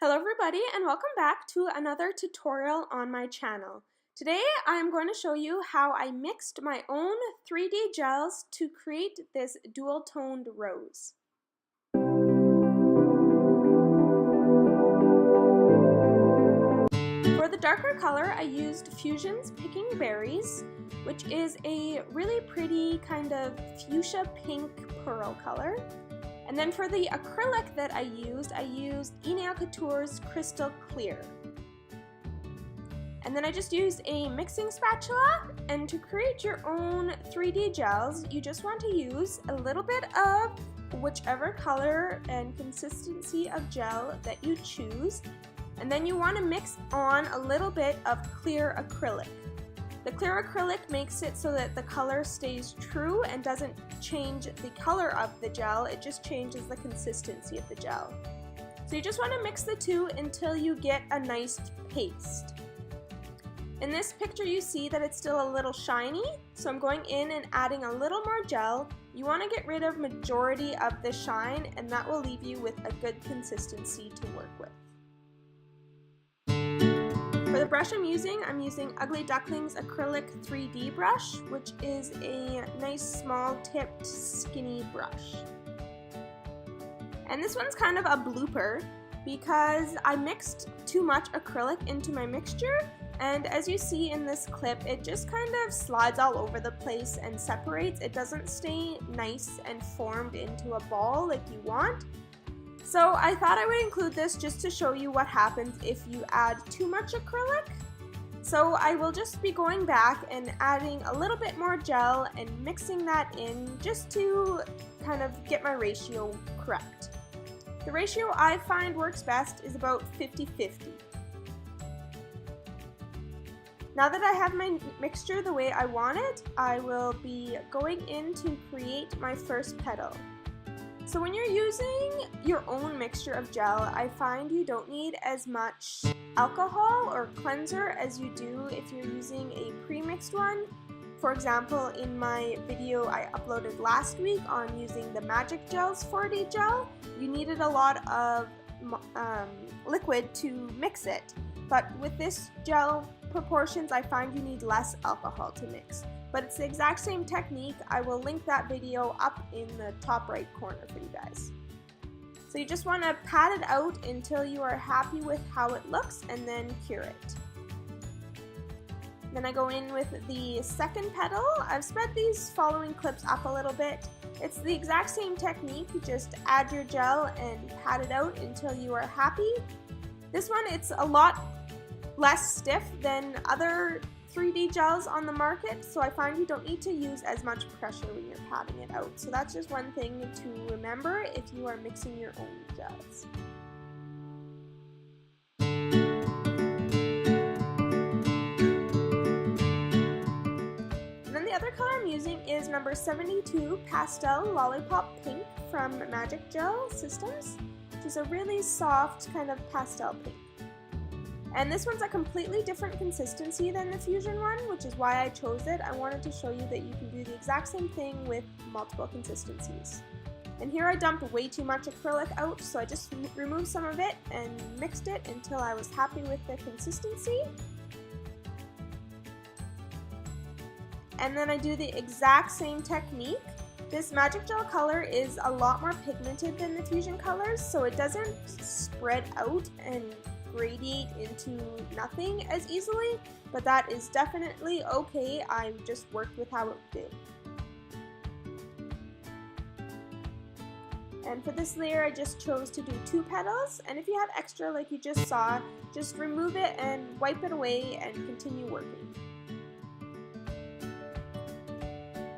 Hello everybody and welcome back to another tutorial on my channel. Today I'm going to show you how I mixed my own 3D gels to create this dual toned rose. For the darker color I used Fusion's Picking Berries, which is a really pretty kind of fuchsia pink pearl color. And then for the acrylic that I used Enail Couture's Crystal Clear. And then I just used a mixing spatula, and to create your own 3D gels, you just want to use a little bit of whichever color and consistency of gel that you choose, and then you want to mix on a little bit of clear acrylic. The clear acrylic makes it so that the color stays true and doesn't change the color of the gel, it just changes the consistency of the gel. So you just want to mix the two until you get a nice paste. In this picture you see that it's still a little shiny, so I'm going in and adding a little more gel. You want to get rid of majority of the shine, and that will leave you with a good consistency to work with. For the brush I'm using Ugly Duckling's Acrylic 3D brush, which is a nice small tipped skinny brush. And this one's kind of a blooper because I mixed too much acrylic into my mixture, and as you see in this clip, it just kind of slides all over the place and separates. It doesn't stay nice and formed into a ball like you want. So I thought I would include this just to show you what happens if you add too much acrylic. So I will just be going back and adding a little bit more gel and mixing that in just to kind of get my ratio correct. The ratio I find works best is about 50-50. Now that I have my mixture the way I want it, I will be going in to create my first petal. So when you're using your own mixture of gel, I find you don't need as much alcohol or cleanser as you do if you're using a pre-mixed one. For example, in my video I uploaded last week on using the Magic Gel's 4D gel, you needed a lot of liquid to mix it. But with this gel proportions, I find you need less alcohol to mix. But it's the exact same technique. I will link that video up in the top right corner for you guys. So you just want to pat it out until you are happy with how it looks, and then cure it. Then I go in with the second petal. I've sped these following clips up a little bit. It's the exact same technique, you just add your gel and pat it out until you are happy. This one, it's a lot less stiff than other 3D gels on the market, so I find you don't need to use as much pressure when you're patting it out. So that's just one thing to remember if you are mixing your own gels. And then the other color I'm using is number 72 Pastel Lollipop Pink from Magic Gel Systems, which is a really soft kind of pastel pink. And this one's a completely different consistency than the Fusion one, which is why I chose it. I wanted to show you that you can do the exact same thing with multiple consistencies. And here I dumped way too much acrylic out, so I just removed some of it and mixed it until I was happy with the consistency. And then I do the exact same technique. This Magic Gel color is a lot more pigmented than the Fusion colors, so it doesn't spread out and radiate into nothing as easily, but that is definitely okay. I just worked with how it did. And for this layer I just chose to do 2 petals, and if you have extra like you just saw, just remove it and wipe it away and continue working.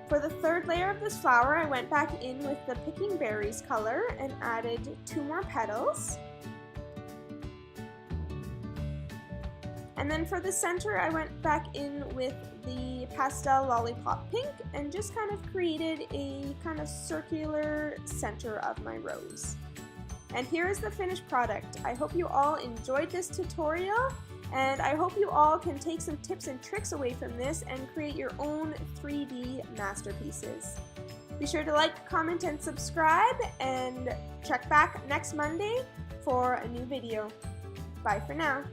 For the third layer of this flower I went back in with the Picking Berries color and added 2 more petals. And then for the center, I went back in with the Pastel Lollipop Pink and just kind of created a kind of circular center of my rose. And here is the finished product. I hope you all enjoyed this tutorial, and I hope you all can take some tips and tricks away from this and create your own 3D masterpieces. Be sure to like, comment, and subscribe, and check back next Monday for a new video. Bye for now.